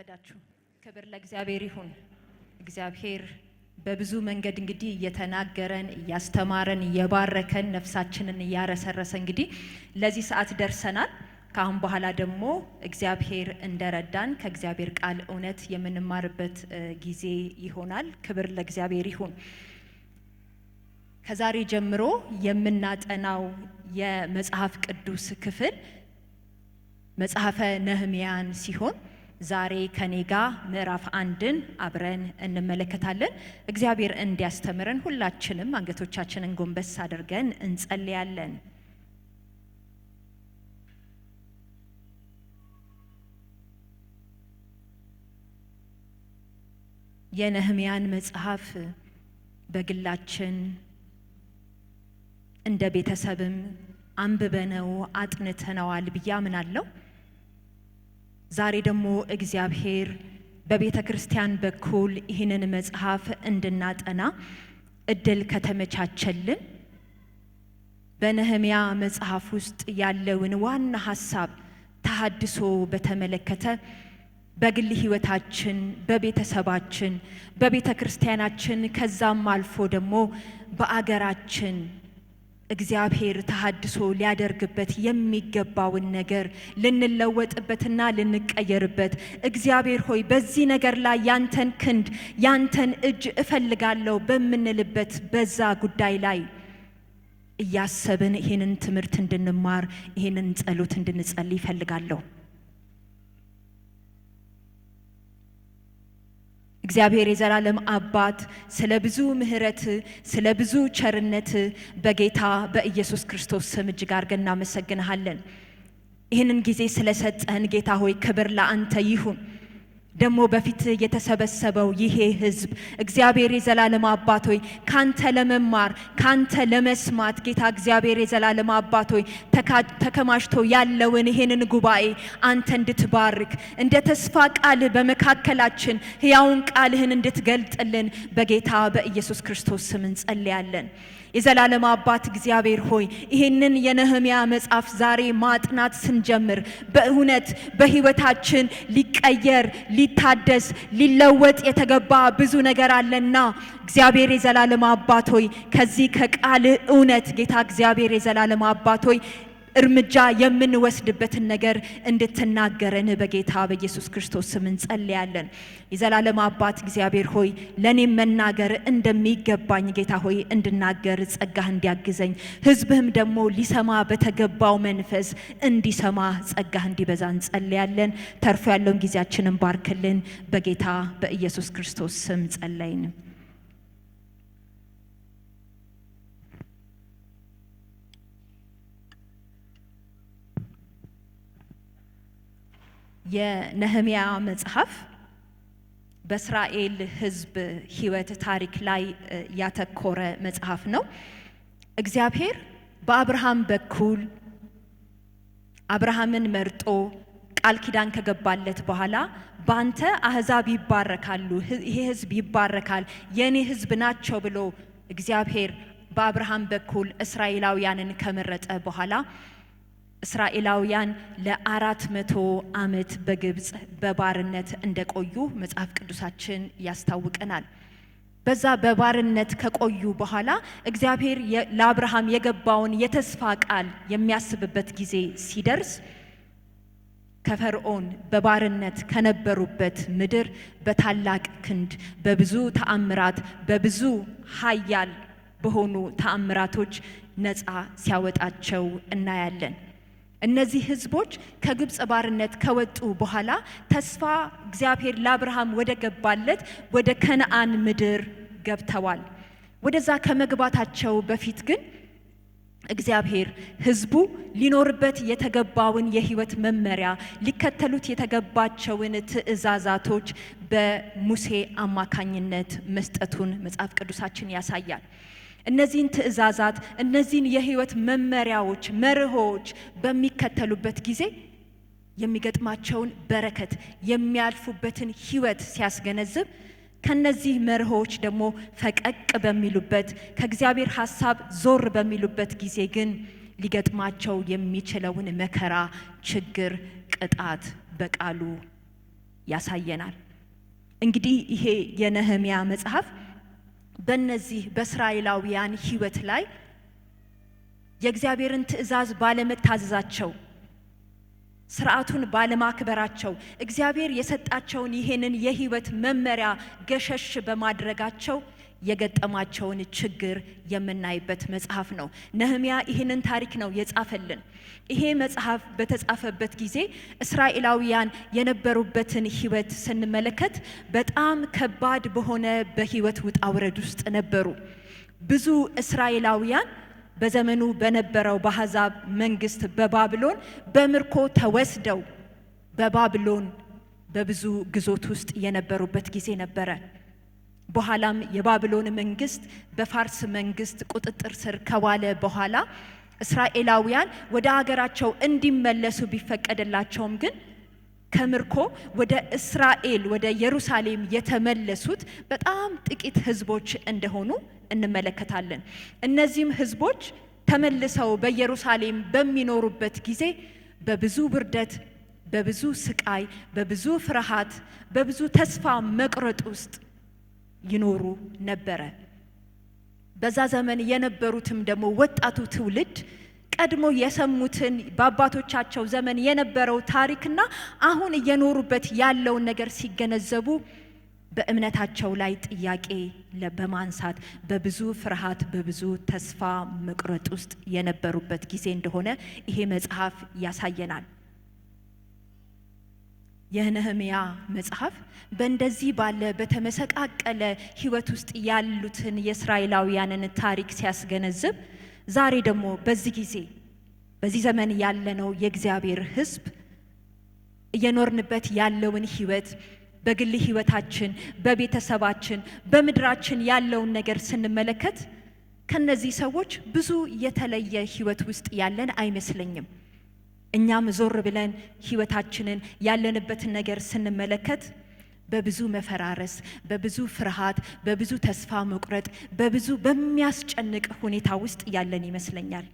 አረፈዳችሁ። ክብር ለእግዚአብሔር ይሁን። እግዚአብሔር በብዙ መንገድ እንግዲህ እየተናገረን እያስተማረን እየባረከን ነፍሳችንን እያረሰረሰ እንግዲህ ለዚህ ሰዓት ደርሰናል። ካሁን በኋላ ደግሞ እግዚአብሔር እንደረዳን ከእግዚአብሔር ቃል እውነት የምንማርበት ጊዜ ይሆናል። ክብር ለእግዚአብሔር ይሁን። ከዛሬ ጀምሮ የምናጠናው የመጽሐፍ ቅዱስ ክፍል መጽሐፈ ነህምያን ሲሆን ዛሬ ከኔጋ ምዕራፍ 1ን አብረን እንመለከታለን። እግዚአብሔር እንዲያስተምረን ሁላችንም አንገቶቻችንን ጎንበስ አድርገን እንጸልያለን። የነህምያን መጽሐፍ በግላችን እንደ ቤተሰብም አንብበነው አጥንተነዋል ብዬ አምናለሁ። ዛሬ ደግሞ እግዚአብሔር በቤተ ክርስቲያን በኩል ይህንን መጽሐፍ እንድናጠና እድል ከተመቻቸልን በነህምያ መጽሐፍ ውስጥ ያለውን ዋና ሐሳብ ተሐድሶ በተመለከተ በግል ሕይወታችን፣ በቤተሰባችን፣ በቤተ ክርስቲያናችን ከዛም አልፎ ደግሞ በአገራችን እግዚአብሔር ተሐድሶ ሊያደርግበት የሚገባውን ነገር ልንለወጥበትና ልንቀየርበት እግዚአብሔር ሆይ በዚህ ነገር ላይ ያንተን ክንድ ያንተን እጅ እፈልጋለሁ በምንልበት በዛ ጉዳይ ላይ እያሰብን ይህንን ትምህርት እንድንማር ይህንን ጸሎት እንድንጸልይ እፈልጋለሁ። እግዚአብሔር የዘላለም አባት ስለ ብዙ ምሕረት ስለ ብዙ ቸርነት በጌታ በኢየሱስ ክርስቶስ ስም እጅግ አድርገን እናመሰግንሃለን። ይህንን ጊዜ ስለሰጠን ጌታ ሆይ ክብር ለአንተ ይሁን። ደግሞ በፊት የተሰበሰበው ይሄ ሕዝብ እግዚአብሔር የዘላለም አባት ሆይ ካንተ ለመማር ካንተ ለመስማት ጌታ እግዚአብሔር የዘላለም አባት ሆይ ተከማችቶ ያለውን ይሄንን ጉባኤ አንተ እንድትባርክ እንደ ተስፋ ቃል በመካከላችን ሕያውን ቃልህን እንድትገልጥልን በጌታ በኢየሱስ ክርስቶስ ስም እንጸልያለን። የዘላለም አባት እግዚአብሔር ሆይ ይህንን የነህምያ መጽሐፍ ዛሬ ማጥናት ስንጀምር በእውነት በሕይወታችን ሊቀየር ሊታደስ ሊለወጥ የተገባ ብዙ ነገር አለና እግዚአብሔር የዘላለም አባት ሆይ ከዚህ ከቃል እውነት ጌታ እግዚአብሔር የዘላለም አባት ሆይ እርምጃ የምንወስድበትን ነገር እንድትናገረን በጌታ በኢየሱስ ክርስቶስ ስም እንጸልያለን። የዘላለም አባት እግዚአብሔር ሆይ ለኔም መናገር እንደሚገባኝ ጌታ ሆይ እንድናገር ጸጋህ እንዲያግዘኝ ሕዝብህም ደግሞ ሊሰማ በተገባው መንፈስ እንዲሰማ ጸጋህ እንዲበዛ እንጸልያለን። ተርፎ ያለውን ጊዜያችንን ባርክልን በጌታ በኢየሱስ ክርስቶስ ስም ጸለይን። የነህምያ መጽሐፍ በእስራኤል ሕዝብ ሕይወት ታሪክ ላይ ያተኮረ መጽሐፍ ነው። እግዚአብሔር በአብርሃም በኩል አብርሃምን መርጦ ቃል ኪዳን ከገባለት በኋላ ባንተ አሕዛብ ይባረካሉ፣ ይሄ ሕዝብ ይባረካል፣ የኔ ሕዝብ ናቸው ብሎ እግዚአብሔር በአብርሃም በኩል እስራኤላውያንን ከመረጠ በኋላ እስራኤላውያን ለ400 ዓመት በግብጽ በባርነት እንደቆዩ መጽሐፍ ቅዱሳችን ያስታውቀናል። በዛ በባርነት ከቆዩ በኋላ እግዚአብሔር ለአብርሃም የገባውን የተስፋ ቃል የሚያስብበት ጊዜ ሲደርስ ከፈርዖን በባርነት ከነበሩበት ምድር በታላቅ ክንድ በብዙ ተአምራት በብዙ ኃያል በሆኑ ተአምራቶች ነፃ ሲያወጣቸው እናያለን። እነዚህ ሕዝቦች ከግብጽ ባርነት ከወጡ በኋላ ተስፋ እግዚአብሔር ለአብርሃም ወደ ገባለት ወደ ከነዓን ምድር ገብተዋል። ወደዛ ከመግባታቸው በፊት ግን እግዚአብሔር ሕዝቡ ሊኖርበት የተገባውን የሕይወት መመሪያ ሊከተሉት የተገባቸውን ትእዛዛቶች በሙሴ አማካኝነት መስጠቱን መጽሐፍ ቅዱሳችን ያሳያል። እነዚህን ትእዛዛት እነዚህን የሕይወት መመሪያዎች መርሆች በሚከተሉበት ጊዜ የሚገጥማቸውን በረከት የሚያልፉበትን ሕይወት ሲያስገነዝብ ከነዚህ መርሆች ደግሞ ፈቀቅ በሚሉበት ከእግዚአብሔር ሐሳብ ዞር በሚሉበት ጊዜ ግን ሊገጥማቸው የሚችለውን መከራ፣ ችግር፣ ቅጣት በቃሉ ያሳየናል። እንግዲህ ይሄ የነህምያ መጽሐፍ በእነዚህ በእስራኤላውያን ሕይወት ላይ የእግዚአብሔርን ትእዛዝ ባለመታዘዛቸው፣ ስርዓቱን ባለማክበራቸው፣ እግዚአብሔር የሰጣቸውን ይሄንን የሕይወት መመሪያ ገሸሽ በማድረጋቸው የገጠማቸውን ችግር የምናይበት መጽሐፍ ነው። ነህምያ ይህንን ታሪክ ነው የጻፈልን። ይሄ መጽሐፍ በተጻፈበት ጊዜ እስራኤላውያን የነበሩበትን ሕይወት ስንመለከት በጣም ከባድ በሆነ በሕይወት ውጣ ውረድ ውስጥ ነበሩ። ብዙ እስራኤላውያን በዘመኑ በነበረው በአሕዛብ መንግስት በባቢሎን በምርኮ ተወስደው በባቢሎን በብዙ ግዞት ውስጥ የነበሩበት ጊዜ ነበረ። በኋላም የባቢሎን መንግስት በፋርስ መንግስት ቁጥጥር ስር ከዋለ በኋላ እስራኤላውያን ወደ ሀገራቸው እንዲመለሱ ቢፈቀድላቸውም ግን ከምርኮ ወደ እስራኤል ወደ ኢየሩሳሌም የተመለሱት በጣም ጥቂት ህዝቦች እንደሆኑ እንመለከታለን። እነዚህም ህዝቦች ተመልሰው በኢየሩሳሌም በሚኖሩበት ጊዜ በብዙ ውርደት፣ በብዙ ስቃይ፣ በብዙ ፍርሃት፣ በብዙ ተስፋ መቁረጥ ውስጥ ይኖሩ ነበረ። በዛ ዘመን የነበሩትም ደግሞ ወጣቱ ትውልድ ቀድሞ የሰሙትን በአባቶቻቸው ዘመን የነበረው ታሪክና አሁን እየኖሩበት ያለውን ነገር ሲገነዘቡ በእምነታቸው ላይ ጥያቄ በማንሳት በብዙ ፍርሃት፣ በብዙ ተስፋ መቁረጥ ውስጥ የነበሩበት ጊዜ እንደሆነ ይሄ መጽሐፍ ያሳየናል። የነህምያ መጽሐፍ በእንደዚህ ባለ በተመሰቃቀለ ሕይወት ውስጥ ያሉትን የእስራኤላውያንን ታሪክ ሲያስገነዝብ፣ ዛሬ ደግሞ በዚህ ጊዜ በዚህ ዘመን ያለነው የእግዚአብሔር ሕዝብ እየኖርንበት ያለውን ሕይወት በግል ሕይወታችን፣ በቤተሰባችን፣ በምድራችን ያለውን ነገር ስንመለከት ከነዚህ ሰዎች ብዙ የተለየ ሕይወት ውስጥ ያለን አይመስለኝም። እኛም ዞር ብለን ሕይወታችንን ያለንበትን ነገር ስንመለከት በብዙ መፈራረስ፣ በብዙ ፍርሃት፣ በብዙ ተስፋ መቁረጥ፣ በብዙ በሚያስጨንቅ ሁኔታ ውስጥ ያለን ይመስለኛል።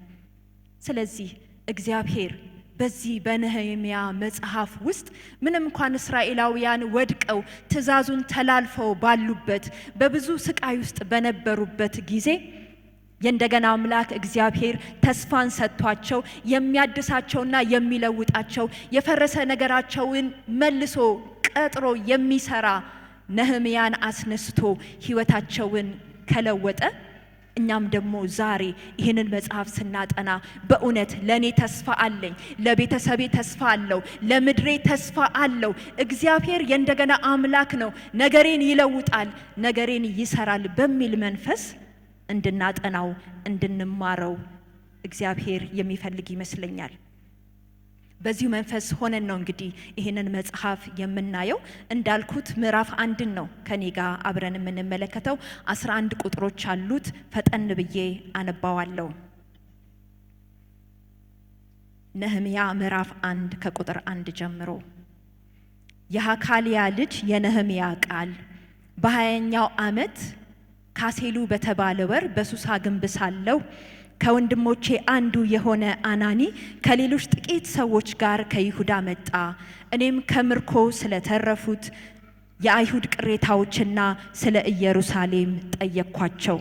ስለዚህ እግዚአብሔር በዚህ በነህምያ መጽሐፍ ውስጥ ምንም እንኳን እስራኤላውያን ወድቀው ትእዛዙን ተላልፈው ባሉበት በብዙ ስቃይ ውስጥ በነበሩበት ጊዜ የእንደገና አምላክ እግዚአብሔር ተስፋን ሰጥቷቸው የሚያድሳቸውና የሚለውጣቸው የፈረሰ ነገራቸውን መልሶ ቀጥሮ የሚሰራ ነህምያን አስነስቶ ሕይወታቸውን ከለወጠ፣ እኛም ደግሞ ዛሬ ይህንን መጽሐፍ ስናጠና በእውነት ለእኔ ተስፋ አለኝ፣ ለቤተሰቤ ተስፋ አለው፣ ለምድሬ ተስፋ አለው፣ እግዚአብሔር የእንደገና አምላክ ነው፣ ነገሬን ይለውጣል፣ ነገሬን ይሰራል በሚል መንፈስ እንድናጠናው እንድንማረው እግዚአብሔር የሚፈልግ ይመስለኛል። በዚሁ መንፈስ ሆነን ነው እንግዲህ ይህንን መጽሐፍ የምናየው። እንዳልኩት ምዕራፍ 1 ነው ከኔ ጋር አብረን የምንመለከተው። 11 ቁጥሮች አሉት። ፈጠን ብዬ አነባዋለሁ። ነህምያ ምዕራፍ 1 ከቁጥር 1 ጀምሮ። የሐካልያ ልጅ የነህምያ ቃል በ20ኛው ዓመት ካሴሉ በተባለ ወር በሱሳ ግንብ ሳለሁ ከወንድሞቼ አንዱ የሆነ አናኒ ከሌሎች ጥቂት ሰዎች ጋር ከይሁዳ መጣ። እኔም ከምርኮ ስለተረፉት የአይሁድ ቅሬታዎችና ስለ ኢየሩሳሌም ጠየቅኳቸው።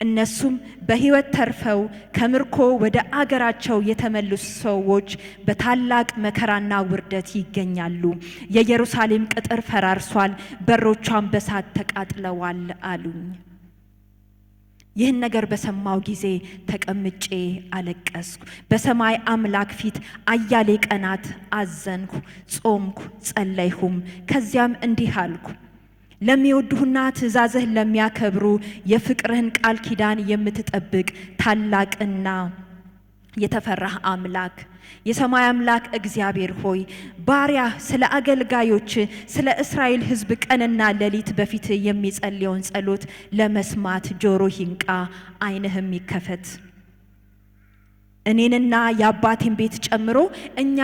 እነሱም በሕይወት ተርፈው ከምርኮ ወደ አገራቸው የተመለሱ ሰዎች በታላቅ መከራና ውርደት ይገኛሉ። የኢየሩሳሌም ቅጥር ፈራርሷል፣ በሮቿን በሳት ተቃጥለዋል አሉኝ። ይህን ነገር በሰማው ጊዜ ተቀምጬ አለቀስኩ። በሰማይ አምላክ ፊት አያሌ ቀናት አዘንኩ፣ ጾምኩ፣ ጸለይሁም። ከዚያም እንዲህ አልኩ፣ ለሚወዱህና ትእዛዝህን ለሚያከብሩ የፍቅርህን ቃል ኪዳን የምትጠብቅ ታላቅና የተፈራህ አምላክ የሰማይ አምላክ እግዚአብሔር ሆይ ባሪያህ ስለ አገልጋዮች ስለ እስራኤል ሕዝብ ቀንና ሌሊት በፊት የሚጸልየውን ጸሎት ለመስማት ጆሮ ይንቃ፣ ዓይንህም ይከፈት። እኔንና የአባቴን ቤት ጨምሮ እኛ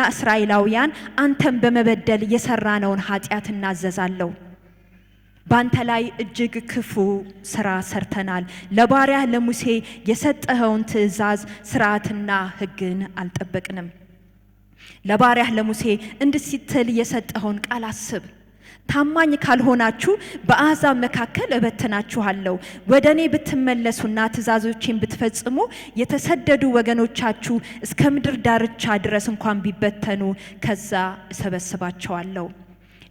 እስራኤላውያን አንተን በመበደል የሰራነውን ኃጢአት እናዘዛለሁ። ባንተ ላይ እጅግ ክፉ ስራ ሰርተናል። ለባሪያህ ለሙሴ የሰጠኸውን ትእዛዝ ስርዓትና ሕግን አልጠበቅንም። ለባሪያህ ለሙሴ እንዲህ ስትል የሰጠኸውን ቃል አስብ። ታማኝ ካልሆናችሁ በአሕዛብ መካከል እበትናችኋለሁ። ወደ እኔ ብትመለሱና ትእዛዞቼን ብትፈጽሙ የተሰደዱ ወገኖቻችሁ እስከ ምድር ዳርቻ ድረስ እንኳን ቢበተኑ ከዛ እሰበስባቸዋለሁ፣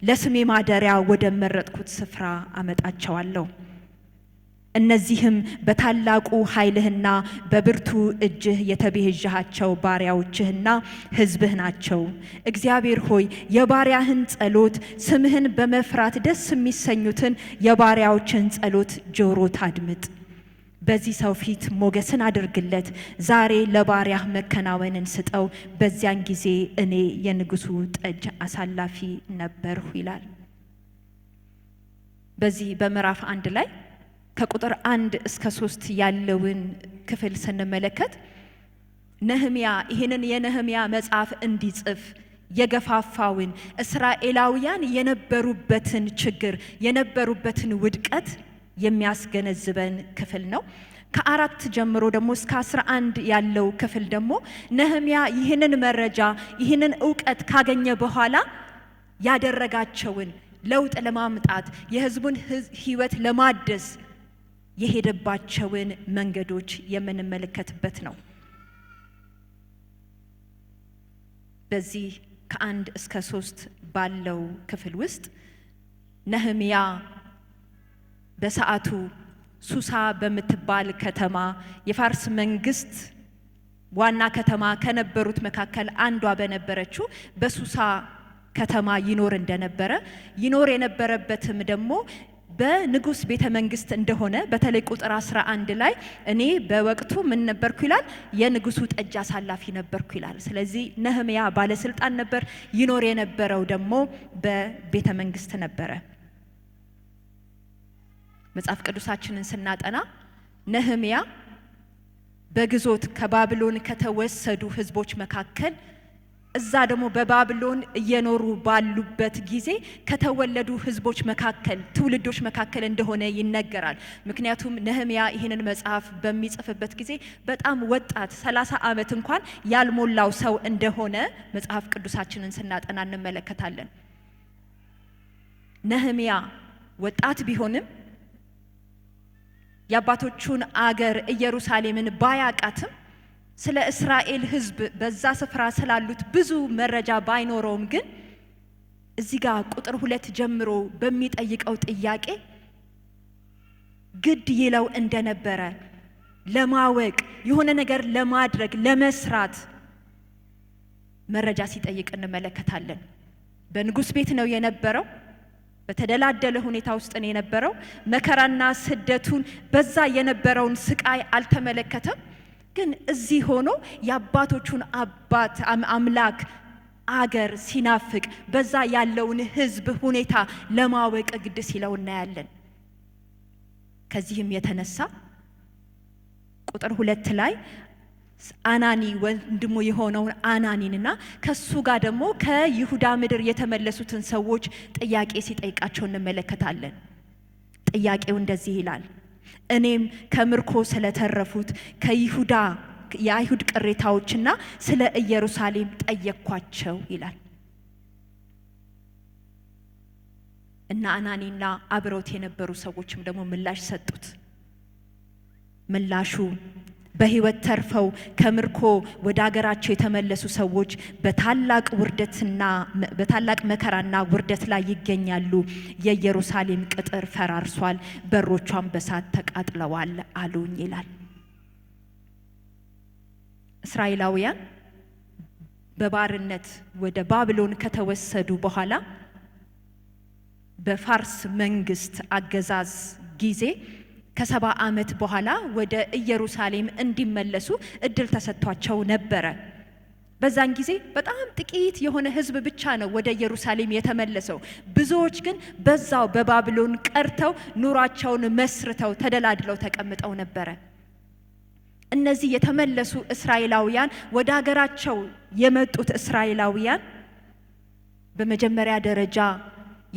ለስሜ ማደሪያ ወደ መረጥኩት ስፍራ አመጣቸዋለሁ። እነዚህም በታላቁ ኃይልህና በብርቱ እጅህ የተቤዠሃቸው ባሪያዎችህና ሕዝብህ ናቸው። እግዚአብሔር ሆይ የባሪያህን ጸሎት፣ ስምህን በመፍራት ደስ የሚሰኙትን የባሪያዎችን ጸሎት ጆሮ ታድምጥ። በዚህ ሰው ፊት ሞገስን አድርግለት። ዛሬ ለባሪያህ መከናወንን ስጠው። በዚያን ጊዜ እኔ የንጉሡ ጠጅ አሳላፊ ነበርሁ ይላል። በዚህ በምዕራፍ 1 ላይ ከቁጥር 1 እስከ 3 ያለውን ክፍል ስንመለከት ነህምያ ይህንን የነህምያ መጽሐፍ እንዲጽፍ የገፋፋውን እስራኤላውያን የነበሩበትን ችግር የነበሩበትን ውድቀት የሚያስገነዝበን ክፍል ነው። ከ4 ጀምሮ ደግሞ እስከ 11 ያለው ክፍል ደግሞ ነህምያ ይህንን መረጃ ይህንን ዕውቀት ካገኘ በኋላ ያደረጋቸውን ለውጥ ለማምጣት የሕዝቡን ሕይወት ለማደስ የሄደባቸውን መንገዶች የምንመለከትበት ነው። በዚህ ከ1 እስከ 3 ባለው ክፍል ውስጥ ነህምያ በሰዓቱ ሱሳ በምትባል ከተማ የፋርስ መንግስት ዋና ከተማ ከነበሩት መካከል አንዷ በነበረችው በሱሳ ከተማ ይኖር እንደነበረ ይኖር የነበረበትም ደግሞ በንጉስ ቤተ መንግስት እንደሆነ በተለይ ቁጥር 11 ላይ እኔ በወቅቱ ምን ነበርኩ ይላል? የንጉሱ ጠጅ አሳላፊ ነበርኩ ይላል። ስለዚህ ነህምያ ባለስልጣን ነበር። ይኖር የነበረው ደግሞ በቤተ መንግስት ነበረ። መጽሐፍ ቅዱሳችንን ስናጠና ነህምያ በግዞት ከባቢሎን ከተወሰዱ ህዝቦች መካከል እዛ ደግሞ በባቢሎን እየኖሩ ባሉበት ጊዜ ከተወለዱ ህዝቦች መካከል ትውልዶች መካከል እንደሆነ ይነገራል። ምክንያቱም ነህምያ ይህንን መጽሐፍ በሚጽፍበት ጊዜ በጣም ወጣት 30 ዓመት እንኳን ያልሞላው ሰው እንደሆነ መጽሐፍ ቅዱሳችንን ስናጠና እንመለከታለን። ነህምያ ወጣት ቢሆንም የአባቶቹን አገር ኢየሩሳሌምን ባያቃትም ስለ እስራኤል ህዝብ በዛ ስፍራ ስላሉት ብዙ መረጃ ባይኖረውም ግን እዚህ ጋር ቁጥር 2 ጀምሮ በሚጠይቀው ጥያቄ ግድ ይለው እንደነበረ ለማወቅ የሆነ ነገር ለማድረግ ለመስራት መረጃ ሲጠይቅ እንመለከታለን። በንጉስ ቤት ነው የነበረው። በተደላደለ ሁኔታ ውስጥ ነው የነበረው። መከራና ስደቱን በዛ የነበረውን ስቃይ አልተመለከተም። ግን እዚህ ሆኖ የአባቶቹን አባት አምላክ አገር ሲናፍቅ በዛ ያለውን ህዝብ ሁኔታ ለማወቅ ግድ ሲለው እናያለን። ከዚህም የተነሳ ቁጥር 2 ላይ አናኒ ወንድሙ የሆነውን አናኒንና ከሱ ጋር ደግሞ ከይሁዳ ምድር የተመለሱትን ሰዎች ጥያቄ ሲጠይቃቸው እንመለከታለን። ጥያቄው እንደዚህ ይላል: እኔም ከምርኮ ስለተረፉት ከይሁዳ የአይሁድ ቅሬታዎችና ስለ ኢየሩሳሌም ጠየቅኳቸው ይላል። እና አናኒና አብረውት የነበሩ ሰዎችም ደግሞ ምላሽ ሰጡት። ምላሹ በህይወት ተርፈው ከምርኮ ወደ አገራቸው የተመለሱ ሰዎች በታላቅ ውርደትና በታላቅ መከራና ውርደት ላይ ይገኛሉ። የኢየሩሳሌም ቅጥር ፈራርሷል፣ በሮቿም በሳት ተቃጥለዋል አሉኝ ይላል። እስራኤላውያን በባርነት ወደ ባቢሎን ከተወሰዱ በኋላ በፋርስ መንግስት አገዛዝ ጊዜ ከ70 ዓመት በኋላ ወደ ኢየሩሳሌም እንዲመለሱ እድል ተሰጥቷቸው ነበረ። በዛን ጊዜ በጣም ጥቂት የሆነ ህዝብ ብቻ ነው ወደ ኢየሩሳሌም የተመለሰው። ብዙዎች ግን በዛው በባቢሎን ቀርተው ኑሯቸውን መስርተው ተደላድለው ተቀምጠው ነበረ። እነዚህ የተመለሱ እስራኤላውያን ወደ ሀገራቸው የመጡት እስራኤላውያን በመጀመሪያ ደረጃ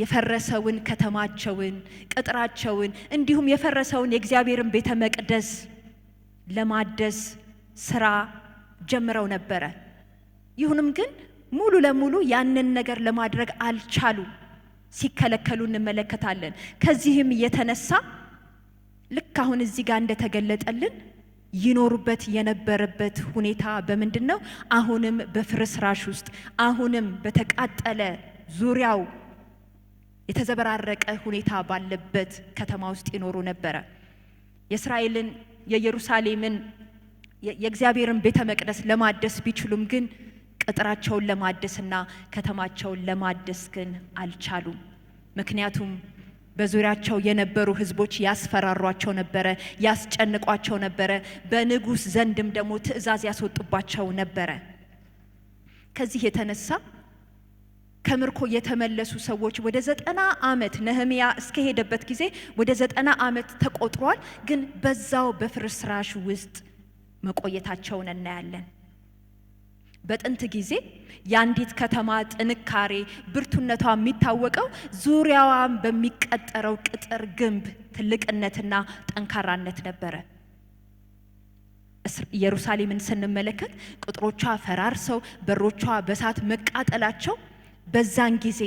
የፈረሰውን ከተማቸውን ቅጥራቸውን እንዲሁም የፈረሰውን የእግዚአብሔርን ቤተ መቅደስ ለማደስ ስራ ጀምረው ነበረ። ይሁንም ግን ሙሉ ለሙሉ ያንን ነገር ለማድረግ አልቻሉ ሲከለከሉ እንመለከታለን። ከዚህም የተነሳ ልክ አሁን እዚህ ጋር እንደተገለጠልን ይኖሩበት የነበረበት ሁኔታ በምንድነው? አሁንም በፍርስራሽ ውስጥ አሁንም በተቃጠለ ዙሪያው የተዘበራረቀ ሁኔታ ባለበት ከተማ ውስጥ ይኖሩ ነበር። የእስራኤልን የኢየሩሳሌምን የእግዚአብሔርን ቤተ መቅደስ ለማደስ ቢችሉም ግን ቅጥራቸውን ለማደስና ከተማቸውን ለማደስ ግን አልቻሉም። ምክንያቱም በዙሪያቸው የነበሩ ህዝቦች ያስፈራሯቸው ነበር፣ ያስጨንቋቸው ነበር። በንጉስ ዘንድም ደግሞ ትእዛዝ ያስወጡባቸው ነበር። ከዚህ የተነሳ ከምርኮ የተመለሱ ሰዎች ወደ 90 ዓመት ነህምያ እስከሄደበት ጊዜ ወደ 90 ዓመት ተቆጥሯል። ግን በዛው በፍርስራሽ ውስጥ መቆየታቸውን እናያለን። በጥንት ጊዜ የአንዲት ከተማ ጥንካሬ ብርቱነቷ የሚታወቀው ዙሪያዋን በሚቀጠረው ቅጥር ግንብ ትልቅነትና ጠንካራነት ነበረ። ኢየሩሳሌምን ስንመለከት ቅጥሮቿ ፈራርሰው በሮቿ በእሳት መቃጠላቸው በዛን ጊዜ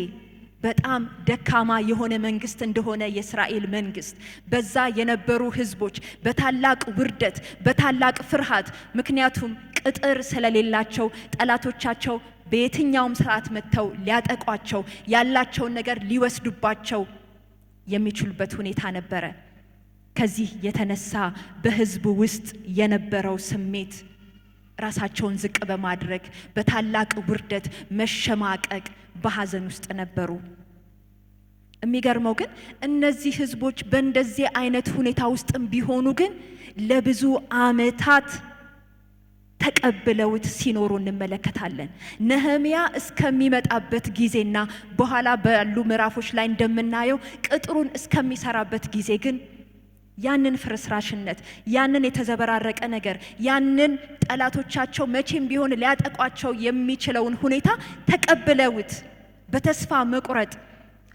በጣም ደካማ የሆነ መንግስት እንደሆነ የእስራኤል መንግስት በዛ የነበሩ ህዝቦች በታላቅ ውርደት በታላቅ ፍርሃት ምክንያቱም ቅጥር ስለሌላቸው ጠላቶቻቸው በየትኛውም ሰዓት መተው ሊያጠቋቸው ያላቸውን ነገር ሊወስዱባቸው የሚችሉበት ሁኔታ ነበረ። ከዚህ የተነሳ በህዝቡ ውስጥ የነበረው ስሜት ራሳቸውን ዝቅ በማድረግ በታላቅ ውርደት መሸማቀቅ በሐዘን ውስጥ ነበሩ። የሚገርመው ግን እነዚህ ህዝቦች በእንደዚህ አይነት ሁኔታ ውስጥም ቢሆኑ ግን ለብዙ ዓመታት ተቀብለውት ሲኖሩ እንመለከታለን። ነህምያ እስከሚመጣበት ጊዜና በኋላ ባሉ ምዕራፎች ላይ እንደምናየው ቅጥሩን እስከሚሰራበት ጊዜ ግን ያንን ፍርስራሽነት ያንን የተዘበራረቀ ነገር ያንን ጠላቶቻቸው መቼም ቢሆን ሊያጠቋቸው የሚችለውን ሁኔታ ተቀብለውት በተስፋ መቁረጥ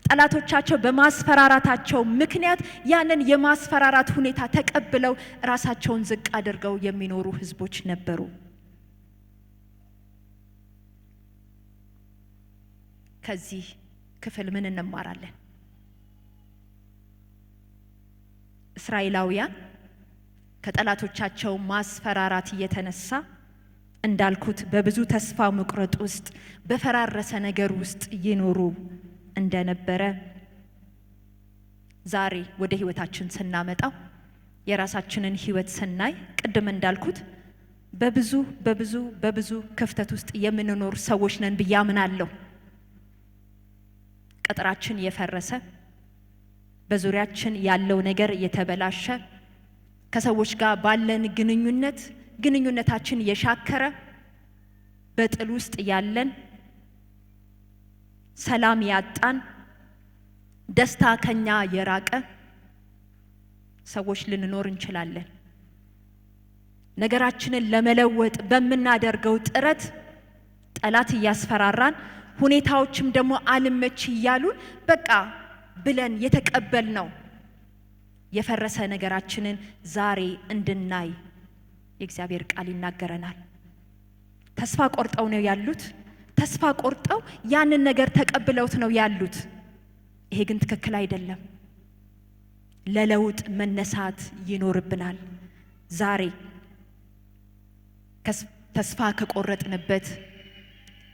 ጠላቶቻቸው በማስፈራራታቸው ምክንያት ያንን የማስፈራራት ሁኔታ ተቀብለው ራሳቸውን ዝቅ አድርገው የሚኖሩ ህዝቦች ነበሩ። ከዚህ ክፍል ምን እንማራለን? እስራኤላውያን ከጠላቶቻቸው ማስፈራራት የተነሳ እንዳልኩት በብዙ ተስፋ መቁረጥ ውስጥ በፈራረሰ ነገር ውስጥ ይኖሩ እንደነበረ ዛሬ ወደ ህይወታችን ስናመጣው የራሳችንን ህይወት ስናይ ቅድም እንዳልኩት በብዙ ክፍተት ውስጥ የምንኖር ሰዎች ነን ብዬ አምናለሁ። ቅጥራችን የፈረሰ በዙሪያችን ያለው ነገር የተበላሸ ከሰዎች ጋር ባለን ግንኙነታችን የሻከረ በጥል ውስጥ ያለን ሰላም ያጣን ደስታ ከኛ የራቀ ሰዎች ልንኖር እንችላለን። ነገራችንን ለመለወጥ በመናደርገው ጥረት ጠላት እያስፈራራን ሁኔታዎችም ደግሞ አልመች እያሉን በቃ ብለን የተቀበልነው የፈረሰ ነገራችንን ዛሬ እንድናይ የእግዚአብሔር ቃል ይናገረናል። ተስፋ ቆርጠው ነው ያሉት። ተስፋ ቆርጠው ያንን ነገር ተቀብለውት ነው ያሉት። ይሄ ግን ትክክል አይደለም። ለለውጥ መነሳት ይኖርብናል። ዛሬ ተስፋ ከቆረጥንበት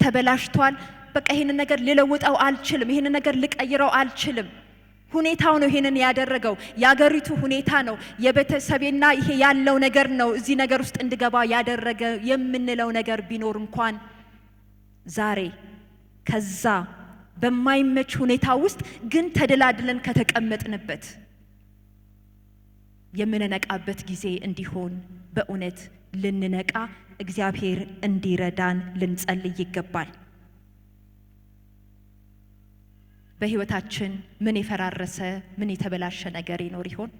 ተበላሽቷል፣ በቃ ይሄንን ነገር ልለውጠው አልችልም፣ ይሄንን ነገር ልቀይረው አልችልም፣ ሁኔታው ነው ይሄንን ያደረገው፣ የአገሪቱ ሁኔታ ነው፣ የቤተሰቤና ይሄ ያለው ነገር ነው እዚህ ነገር ውስጥ እንድገባ ያደረገ የምንለው ነገር ቢኖር እንኳን ዛሬ ከዛ በማይመች ሁኔታ ውስጥ ግን ተደላድለን ከተቀመጥንበት የምንነቃበት ጊዜ እንዲሆን በእውነት ልንነቃ እግዚአብሔር እንዲረዳን ልንጸልይ ይገባል። በህይወታችን ምን የፈራረሰ ምን የተበላሸ ነገር ይኖር ይሆን?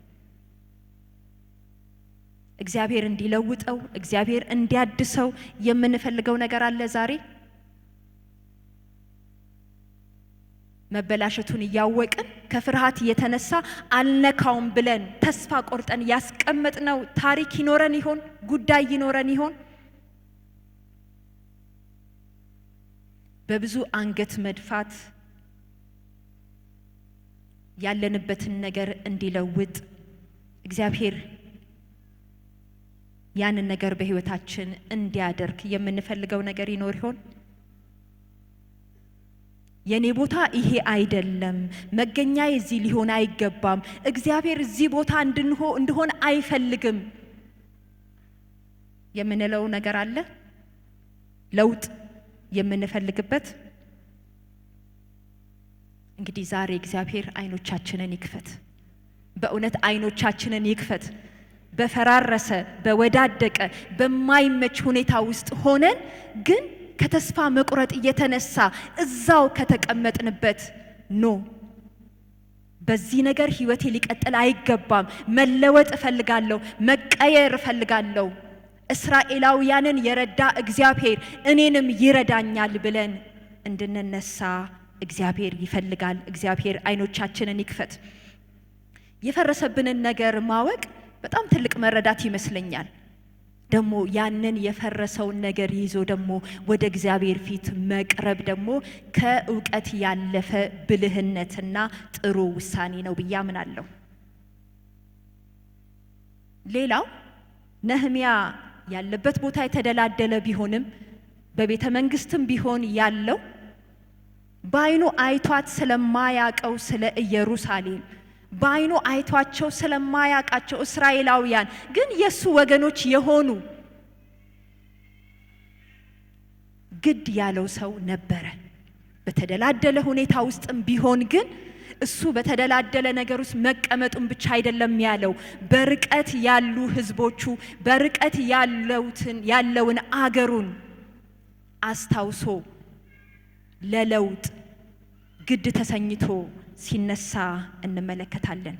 እግዚአብሔር እንዲለውጠው እግዚአብሔር እንዲያድሰው የምንፈልገው ነገር አለ ዛሬ? መበላሸቱን እያወቅን ከፍርሃት የተነሳ አልነካውም ብለን ተስፋ ቆርጠን ያስቀመጥነው ታሪክ ይኖረን ይሆን? ጉዳይ ይኖረን ይሆን? በብዙ አንገት መድፋት ያለንበትን ነገር እንዲለውጥ እግዚአብሔር ያንን ነገር በህይወታችን እንዲያደርግ የምንፈልገው ነገር ይኖር ይሆን? የኔ ቦታ ይሄ አይደለም፣ መገኛዬ እዚህ ሊሆን አይገባም፣ እግዚአብሔር እዚህ ቦታ እንድሆን አይፈልግም የምንለው ነገር አለ? ለውጥ የምንፈልግበት? እንግዲህ ዛሬ እግዚአብሔር አይኖቻችንን ይክፈት። በእውነት አይኖቻችንን ይክፈት። በፈራረሰ በወዳደቀ በማይመች ሁኔታ ውስጥ ሆነን ግን ከተስፋ መቁረጥ የተነሳ እዛው ከተቀመጥንበት በዚህ ነገር ህይወቴ ሊቀጥል አይገባም፣ መለወጥ እፈልጋለሁ፣ መቀየር እፈልጋለሁ፣ እስራኤላውያንን የረዳ እግዚአብሔር እኔንም ይረዳኛል ብለን እንድንነሳ እግዚአብሔር ይፈልጋል። እግዚአብሔር አይኖቻችንን ይክፈት። የፈረሰብንን ነገር ማወቅ በጣም ትልቅ መረዳት ይመስለኛል። ደግሞ ያንን የፈረሰውን ነገር ይዞ ደግሞ ወደ እግዚአብሔር ፊት መቅረብ ደግሞ ከእውቀት ያለፈ ብልህነትና ጥሩ ውሳኔ ነው ብዬ አምናለሁ። ሌላው ነህምያ ያለበት ቦታ የተደላደለ ቢሆንም በቤተ መንግስትም ቢሆን ያለው ባይኑ አይቷት ስለማያቀው ስለ ኢየሩሳሌም ባይኑ አይቷቸው ስለማያቃቸው እስራኤላውያን ግን የሱ ወገኖች የሆኑ ግድ ያለው ሰው ነበረ። በተደላደለ ሁኔታ ውስጥም ቢሆን ግን እሱ በተደላደለ ነገር ውስጥ መቀመጡን ብቻ አይደለም ያለው፣ በርቀት ያሉ ህዝቦቹ በርቀት ያለውን አገሩን አስታውሶ ለለውጥ ግድ ተሰኝቶ ሲነሳ እንመለከታለን።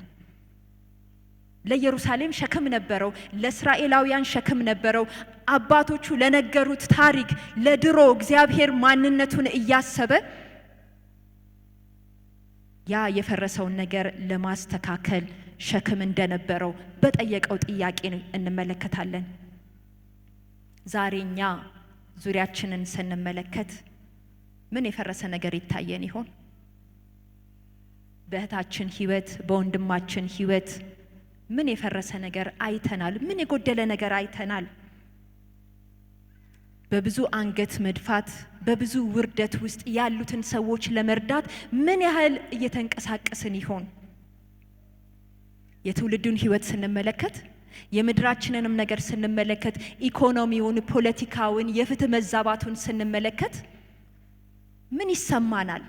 ለኢየሩሳሌም ሸክም ነበረው፣ ለእስራኤላውያን ሸክም ነበረው። አባቶቹ ለነገሩት ታሪክ ለድሮ እግዚአብሔር ማንነቱን እያሰበ ያ የፈረሰውን ነገር ለማስተካከል ሸክም እንደነበረው በጠየቀው ጥያቄ እንመለከታለን። ዛሬኛ ዙሪያችንን ስንመለከት ምን የፈረሰ ነገር ይታየን ይሆን? በእህታችን ህይወት፣ በወንድማችን ህይወት ምን የፈረሰ ነገር አይተናል? ምን የጎደለ ነገር አይተናል? በብዙ አንገት መድፋት በብዙ ውርደት ውስጥ ያሉትን ሰዎች ለመርዳት ምን ያህል እየተንቀሳቀስን ይሆን? የትውልዱን ህይወት ስንመለከት የምድራችንንም ነገር ስንመለከት ኢኮኖሚውን፣ ፖለቲካውን፣ የፍትህ መዛባቱን ስንመለከት ምን ይሰማናል?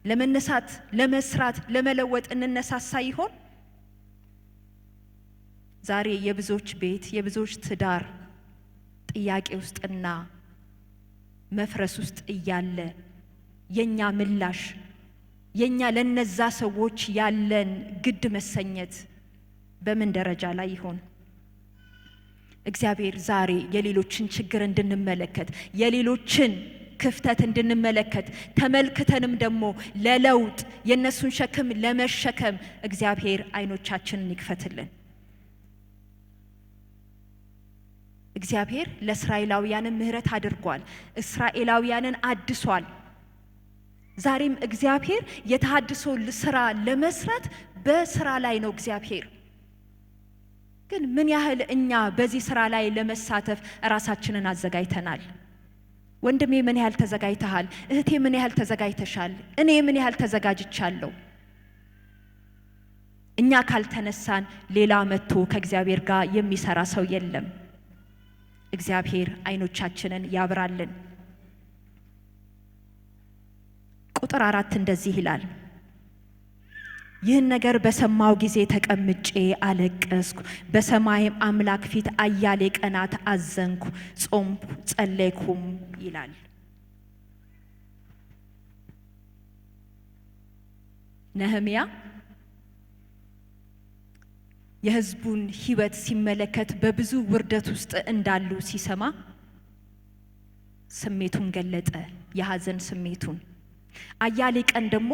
ለመነሳት፣ ለመስራት፣ ለመለወጥ እንነሳሳ ይሆን? ዛሬ የብዙዎች ቤት የብዙዎች ትዳር ጥያቄ ውስጥና መፍረስ ውስጥ እያለ የኛ ምላሽ የኛ ለነዛ ሰዎች ያለን ግድ መሰኘት በምን ደረጃ ላይ ይሆን? እግዚአብሔር ዛሬ የሌሎችን ችግር እንድንመለከት የሌሎችን ክፍተት እንድንመለከት ተመልክተንም ደግሞ ለለውጥ የነሱን ሸክም ለመሸከም እግዚአብሔር አይኖቻችንን ይክፈትልን። እግዚአብሔር ለእስራኤላውያን ምህረት አድርጓል። እስራኤላውያንን አድሷል። ዛሬም እግዚአብሔር የተሐድሶ ስራ ለመስራት በስራ ላይ ነው። እግዚአብሔር ግን ምን ያህል እኛ በዚህ ስራ ላይ ለመሳተፍ ራሳችንን አዘጋጅተናል? ወንድሜ ምን ያህል ተዘጋጅተሃል? እህቴ ምን ያህል ተዘጋጅተሻል? እኔ ምን ያህል ተዘጋጅቻለሁ? እኛ ካልተነሳን ሌላ መጥቶ ከእግዚአብሔር ጋር የሚሰራ ሰው የለም። እግዚአብሔር አይኖቻችንን ያብራልን። ቁጥር 4 እንደዚህ ይላል፣ ይህን ነገር በሰማው ጊዜ ተቀምጬ አለቀስኩ፣ በሰማይም አምላክ ፊት አያሌ ቀናት አዘንኩ፣ ጾምኩ፣ ጸለይኩም ይላል። ነህምያ የሕዝቡን ሕይወት ሲመለከት በብዙ ውርደት ውስጥ እንዳሉ ሲሰማ ስሜቱን ገለጠ፣ የሐዘን ስሜቱን። አያሌ ቀን ደግሞ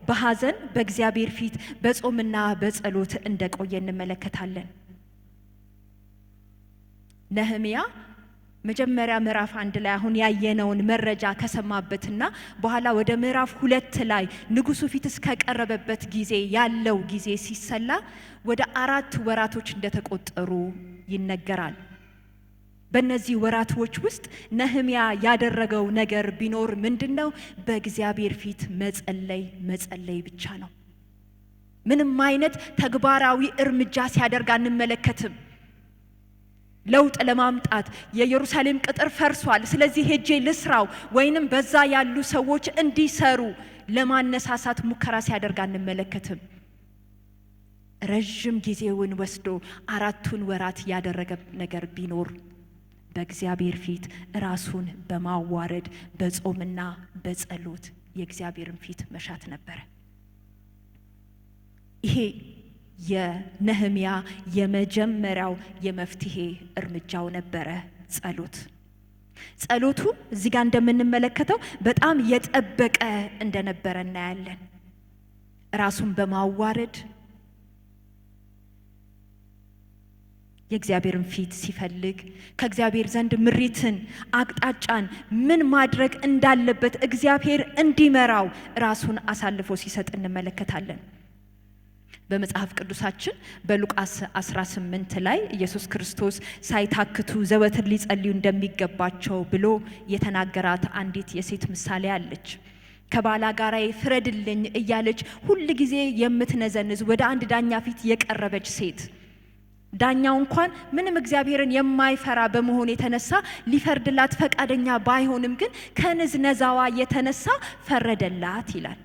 በሐዘን በእግዚአብሔር ፊት በጾምና በጸሎት እንደቆየ እንመለከታለን። ነህምያ መጀመሪያ ምዕራፍ 1 ላይ አሁን ያየነውን መረጃ ከሰማበትና በኋላ ወደ ምዕራፍ 2 ላይ ንጉሱ ፊት እስከቀረበበት ጊዜ ያለው ጊዜ ሲሰላ ወደ 4 ወራቶች እንደተቆጠሩ ይነገራል። በእነዚህ ወራቶች ውስጥ ነህምያ ያደረገው ነገር ቢኖር ምንድነው? በእግዚአብሔር ፊት መጸለይ ብቻ ነው። ምንም አይነት ተግባራዊ እርምጃ ሲያደርግ አንመለከትም። ለውጥ ለማምጣት የኢየሩሳሌም ቅጥር ፈርሷል፣ ስለዚህ ሄጄ ልስራው ወይንም በዛ ያሉ ሰዎች እንዲሰሩ ለማነሳሳት ሙከራ ሲያደርግ አንመለከትም። ረጅም ጊዜውን ወስዶ 4 ወራት ያደረገ ነገር ቢኖር በእግዚአብሔር ፊት ራሱን በማዋረድ በጾምና በጸሎት የእግዚአብሔርን ፊት መሻት ነበር። ይሄ የነህምያ የመጀመሪያው የመፍትሄ እርምጃው ነበረ። ጸሎቱ እዚህ ጋር እንደምንመለከተው በጣም የጠበቀ እንደነበረ እናያለን። ራሱን በማዋረድ የእግዚአብሔርን ፊት ሲፈልግ ከእግዚአብሔር ዘንድ ምሪትን፣ አቅጣጫን ምን ማድረግ እንዳለበት እግዚአብሔር እንዲመራው ራሱን አሳልፎ ሲሰጥ እንመለከታለን። በመጽሐፍ ቅዱሳችን በሉቃስ 18 ላይ ኢየሱስ ክርስቶስ ሳይታክቱ ዘወትር ሊጸልዩ እንደሚገባቸው ብሎ የተናገራት አንዲት የሴት ምሳሌ አለች። ከባላጋራዬ ፍረድልኝ እያለች ሁል ጊዜ የምትነዘንዝ ወደ አንድ ዳኛ ፊት የቀረበች ሴት፣ ዳኛው እንኳን ምንም እግዚአብሔርን የማይፈራ በመሆኑ የተነሳ ሊፈርድላት ፈቃደኛ ባይሆንም ግን ከንዝነዛዋ የተነሳ ፈረደላት ይላል።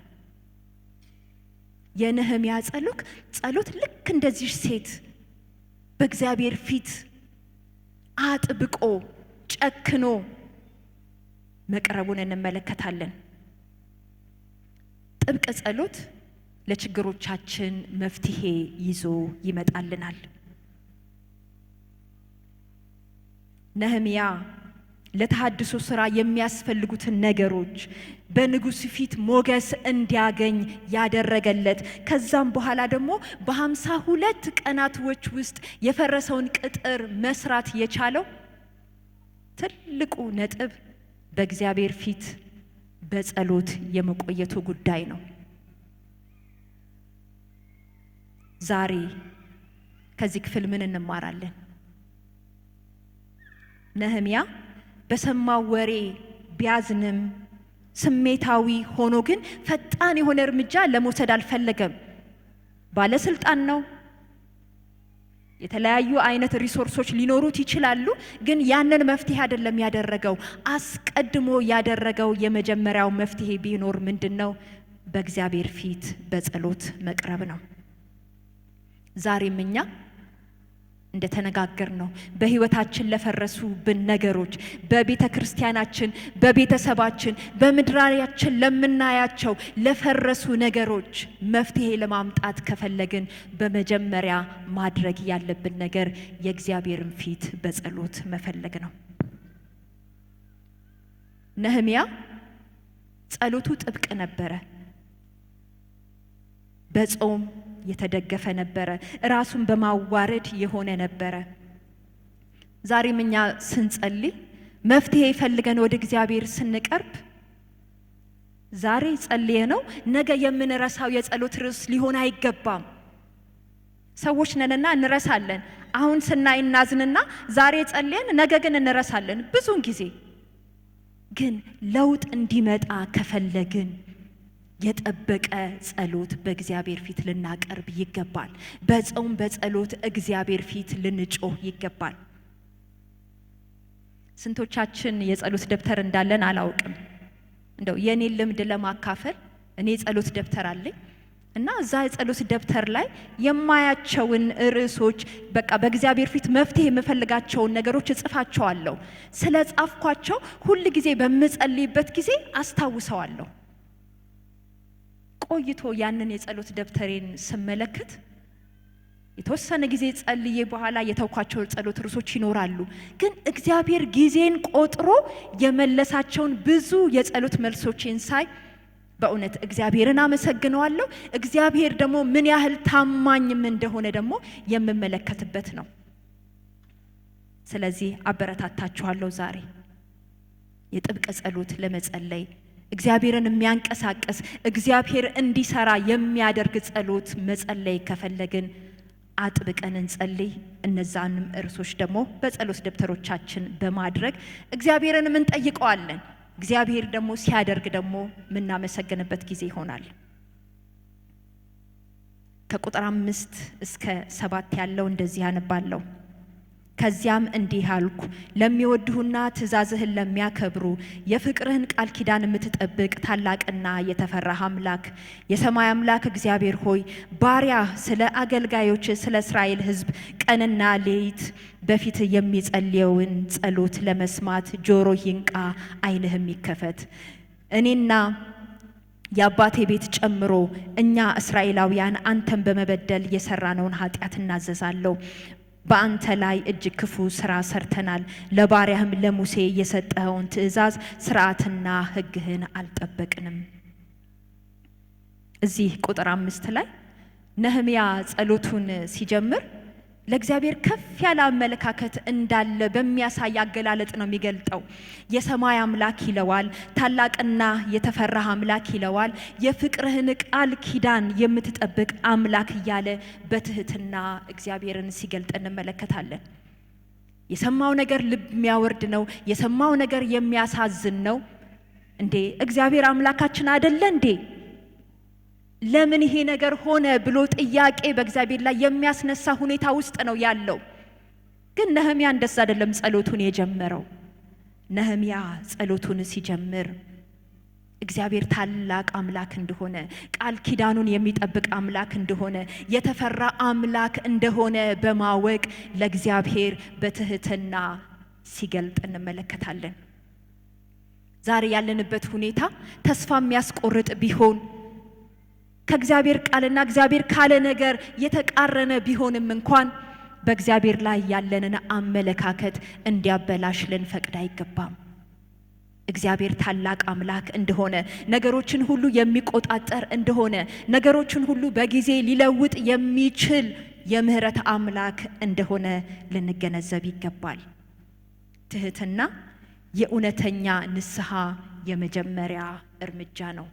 የነህምያ ጸሎት ልክ እንደዚህ ሴት በእግዚአብሔር ፊት አጥብቆ ጨክኖ መቅረቡን እንመለከታለን። ጥብቅ ጸሎት ለችግሮቻችን መፍትሄ ይዞ ይመጣልናል። ነህምያ ለተሐድሶ ሥራ የሚያስፈልጉትን ነገሮች በንጉሥ ፊት ሞገስ እንዲያገኝ ያደረገለት፣ ከዛም በኋላ ደግሞ በ52 ቀናቶች ውስጥ የፈረሰውን ቅጥር መስራት የቻለው ትልቁ ነጥብ በእግዚአብሔር ፊት በጸሎት የመቆየቱ ጉዳይ ነው። ዛሬ ከዚህ ክፍል ምን እንማራለን? ነህምያ በሰማው ወሬ ቢያዝንም ስሜታዊ ሆኖ ግን ፈጣን የሆነ እርምጃ ለመውሰድ አልፈለገም። ባለስልጣን ነው። የተለያዩ አይነት ሪሶርሶች ሊኖሩት ይችላሉ፣ ግን ያንን መፍትሄ አይደለም ያደረገው። አስቀድሞ ያደረገው የመጀመሪያው መፍትሄ ቢኖር ምንድነው? በእግዚአብሔር ፊት በጸሎት መቅረብ ነው። ዛሬም እኛ እንደተነጋገር ነው በህይወታችን ለፈረሱብን ነገሮች፣ በቤተ ክርስቲያናችን፣ በቤተሰባችን፣ በምድራችን ለምናያቸው ለፈረሱ ነገሮች መፍትሄ ለማምጣት ከፈለግን በመጀመሪያ ማድረግ ያለብን ነገር የእግዚአብሔርን ፊት በጸሎት መፈለግ ነው። ነህምያ ጸሎቱ ጥብቅ ነበረ። በጾም የተደገፈ ነበረ። ራሱን በማዋረድ የሆነ ነበረ። ዛሬም እኛ ስንጸልይ መፍትሄ ፈልገን ወደ እግዚአብሔር ስንቀርብ ዛሬ ጸልየ ነው ነገ የምንረሳው የጸሎት ርዕስ ሊሆን አይገባም። ሰዎች ነንና እንረሳለን። አሁን ስናይ እናዝንና ዛሬ ጸልየን ነገ ግን እንረሳለን። ብዙውን ጊዜ ግን ለውጥ እንዲመጣ ከፈለግን የጠበቀ ጸሎት በእግዚአብሔር ፊት ልናቀርብ ይገባል። በጾም በጸሎት እግዚአብሔር ፊት ልንጮህ ይገባል። ስንቶቻችን የጸሎት ደብተር እንዳለን አላውቅም። እንደው የኔ ልምድ ለማካፈል እኔ ጸሎት ደብተር አለኝ እና እዛ የጸሎት ደብተር ላይ የማያቸውን ርዕሶች በቃ በእግዚአብሔር ፊት መፍትሄ የምፈልጋቸውን ነገሮች እጽፋቸዋለሁ። ስለ ጻፍኳቸው ሁል ጊዜ በምጸልይበት ጊዜ አስታውሰዋለሁ። ቆይቶ ያንን የጸሎት ደብተሬን ስመለከት የተወሰነ ጊዜ ጸልዬ በኋላ የተውኳቸው ጸሎት ርዕሶች ይኖራሉ። ግን እግዚአብሔር ጊዜን ቆጥሮ የመለሳቸውን ብዙ የጸሎት መልሶችን ሳይ በእውነት እግዚአብሔርን አመሰግነዋለሁ። እግዚአብሔር ደግሞ ምን ያህል ታማኝም እንደሆነ ደግሞ የምመለከትበት ነው። ስለዚህ አበረታታችኋለሁ ዛሬ የጥብቅ ጸሎት ለመጸለይ እግዚአብሔርን የሚያንቀሳቅስ እግዚአብሔር እንዲሰራ የሚያደርግ ጸሎት መጸለይ ከፈለግን አጥብቀን እንጸልይ። እነዛንም እርሶች ደግሞ በጸሎት ደብተሮቻችን በማድረግ እግዚአብሔርን ምን ጠይቀዋለን። እግዚአብሔር ደግሞ ሲያደርግ ደግሞ ምናመሰግንበት ጊዜ ይሆናል። ከቁጥር 5 እስከ 7 ያለው እንደዚህ ያነባለሁ። ከዚያም እንዲህ አልኩ፣ ለሚወድሁና ትእዛዝህን ለሚያከብሩ የፍቅርህን ቃል ኪዳን የምትጠብቅ ታላቅና የተፈራህ አምላክ የሰማይ አምላክ እግዚአብሔር ሆይ ባሪያ ስለ አገልጋዮች ስለ እስራኤል ሕዝብ ቀንና ሌሊት በፊት የሚጸልየውን ጸሎት ለመስማት ጆሮ ይንቃ፣ ዓይንህም ይከፈት። እኔና የአባቴ ቤት ጨምሮ እኛ እስራኤላውያን አንተን በመበደል የሰራነውን ኃጢአት እናዘዛለሁ። በአንተ ላይ እጅግ ክፉ ስራ ሰርተናል። ለባሪያህም ለሙሴ የሰጠኸውን ትእዛዝ ሥርዓትና ሕግህን አልጠበቅንም። እዚህ ቁጥር 5 ላይ ነህምያ ጸሎቱን ሲጀምር ለእግዚአብሔር ከፍ ያለ አመለካከት እንዳለ በሚያሳይ አገላለጥ ነው የሚገልጠው። የሰማይ አምላክ ይለዋል፣ ታላቅና የተፈራህ አምላክ ይለዋል፣ የፍቅርህን ቃል ኪዳን የምትጠብቅ አምላክ እያለ በትህትና እግዚአብሔርን ሲገልጥ እንመለከታለን። የሰማው ነገር ልብ የሚያወርድ ነው። የሰማው ነገር የሚያሳዝን ነው። እንዴ እግዚአብሔር አምላካችን አይደለ እንዴ? ለምን ይሄ ነገር ሆነ ብሎ ጥያቄ በእግዚአብሔር ላይ የሚያስነሳ ሁኔታ ውስጥ ነው ያለው። ግን ነህምያ እንደዛ አይደለም ጸሎቱን የጀመረው። ነህምያ ጸሎቱን ሲጀምር እግዚአብሔር ታላቅ አምላክ እንደሆነ፣ ቃል ኪዳኑን የሚጠብቅ አምላክ እንደሆነ፣ የተፈራ አምላክ እንደሆነ በማወቅ ለእግዚአብሔር በትህትና ሲገልጥ እንመለከታለን። ዛሬ ያለንበት ሁኔታ ተስፋ የሚያስቆርጥ ቢሆን ከእግዚአብሔር ቃልና እግዚአብሔር ካለ ነገር የተቃረነ ቢሆንም እንኳን በእግዚአብሔር ላይ ያለንን አመለካከት እንዲያበላሽ ልንፈቅድ አይገባም። እግዚአብሔር ታላቅ አምላክ እንደሆነ፣ ነገሮችን ሁሉ የሚቆጣጠር እንደሆነ፣ ነገሮችን ሁሉ በጊዜ ሊለውጥ የሚችል የምህረት አምላክ እንደሆነ ልንገነዘብ ይገባል። ትህትና የእውነተኛ ንስሐ የመጀመሪያ እርምጃ ነው።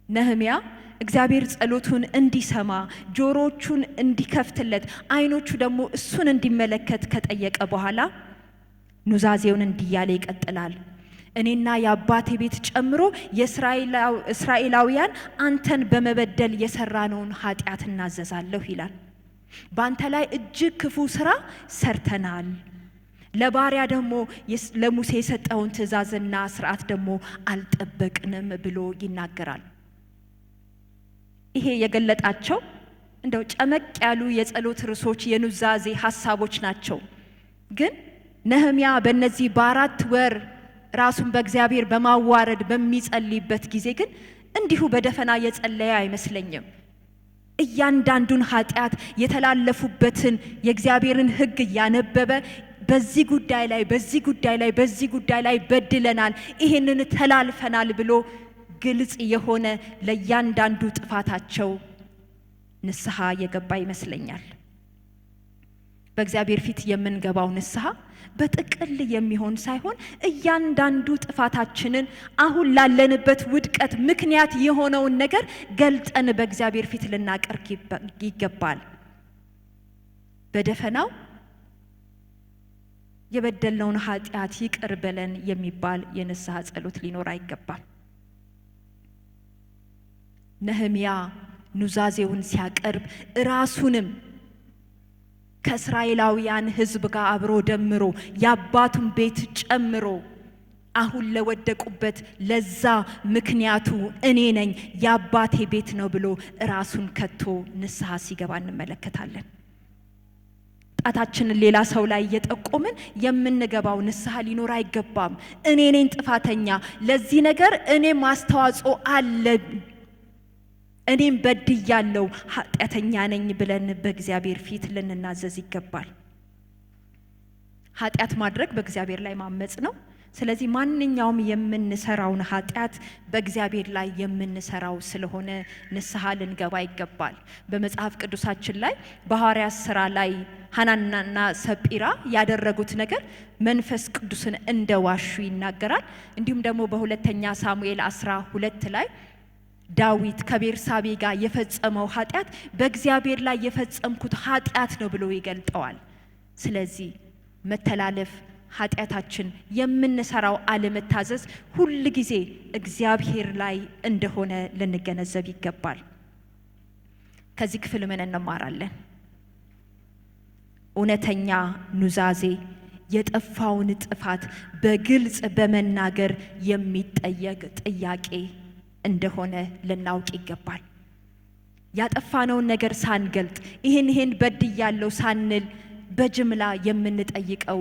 ነህምያ እግዚአብሔር ጸሎቱን እንዲሰማ ጆሮቹን እንዲከፍትለት ዓይኖቹ ደግሞ እሱን እንዲመለከት ከጠየቀ በኋላ ኑዛዜውን እንዲያለ ይቀጥላል። እኔና የአባቴ ቤት ጨምሮ የእስራኤላውያን አንተን በመበደል የሰራነውን ኃጢአት እናዘዛለሁ ይላል። በአንተ ላይ እጅግ ክፉ ስራ ሰርተናል። ለባሪያ ደግሞ ለሙሴ የሰጠውን ትእዛዝና ሥርዓት ደግሞ አልጠበቅንም ብሎ ይናገራል። ይሄ የገለጣቸው እንደው ጨመቅ ያሉ የጸሎት ርዕሶች የኑዛዜ ሐሳቦች ናቸው። ግን ነህምያ በእነዚህ በ4 ወር ራሱን በእግዚአብሔር በማዋረድ በሚጸልይበት ጊዜ ግን እንዲሁ በደፈና የጸለየ አይመስለኝም። እያንዳንዱን ኃጢአት የተላለፉበትን የእግዚአብሔርን ሕግ እያነበበ በዚህ ጉዳይ ላይ በድለናል፣ ይሄንን ተላልፈናል ብሎ ግልጽ የሆነ ለእያንዳንዱ ጥፋታቸው ንስሐ የገባ ይመስለኛል። በእግዚአብሔር ፊት የምንገባው ንስሐ በጥቅል የሚሆን ሳይሆን እያንዳንዱ ጥፋታችንን አሁን ላለንበት ውድቀት ምክንያት የሆነውን ነገር ገልጠን በእግዚአብሔር ፊት ልናቀርብ ይገባል። በደፈናው የበደልነውን ኃጢአት ይቅር በለን የሚባል የንስሐ ጸሎት ሊኖር አይገባም። ነህምያ ኑዛዜውን ሲያቀርብ ራሱንም ከእስራኤላውያን ሕዝብ ጋር አብሮ ደምሮ የአባቱን ቤት ጨምሮ አሁን ለወደቁበት ለዛ ምክንያቱ እኔ ነኝ፣ የአባቴ ቤት ነው ብሎ ራሱን ከቶ ንስሐ ሲገባ እንመለከታለን። ጣታችንን ሌላ ሰው ላይ እየጠቆምን የምንገባው ንስሐ ሊኖር አይገባም። እኔ ነኝ ጥፋተኛ፣ ለዚህ ነገር እኔም አስተዋጽኦ አለ፣ እኔም በድያለሁ፣ ኃጢአተኛ ነኝ ብለን በእግዚአብሔር ፊት ልንናዘዝ ይገባል። ኃጢአት ማድረግ በእግዚአብሔር ላይ ማመጽ ነው። ስለዚህ ማንኛውም የምንሰራውን ኃጢአት በእግዚአብሔር ላይ የምንሰራው ስለሆነ ንስሐ ልንገባ ይገባል። በመጽሐፍ ቅዱሳችን ላይ በሐዋርያት ሥራ ላይ ሐናንያና ሰጲራ ያደረጉት ነገር መንፈስ ቅዱስን እንደዋሹ ይናገራል። እንዲሁም ደግሞ በሁለተኛ ሳሙኤል 12 ላይ ዳዊት ከቤርሳቤ ጋር የፈጸመው ኃጢአት በእግዚአብሔር ላይ የፈጸምኩት ኃጢአት ነው ብሎ ይገልጠዋል። ስለዚህ መተላለፍ፣ ኃጢአታችን፣ የምንሰራው አለመታዘዝ ሁል ጊዜ እግዚአብሔር ላይ እንደሆነ ልንገነዘብ ይገባል። ከዚህ ክፍል ምን እንማራለን? እውነተኛ ኑዛዜ የጠፋውን ጥፋት በግልጽ በመናገር የሚጠየቅ ጥያቄ እንደሆነ ልናውቅ ይገባል። ያጠፋነውን ነገር ሳንገልጥ ይህን በድያለሁ ሳንል በጅምላ የምንጠይቀው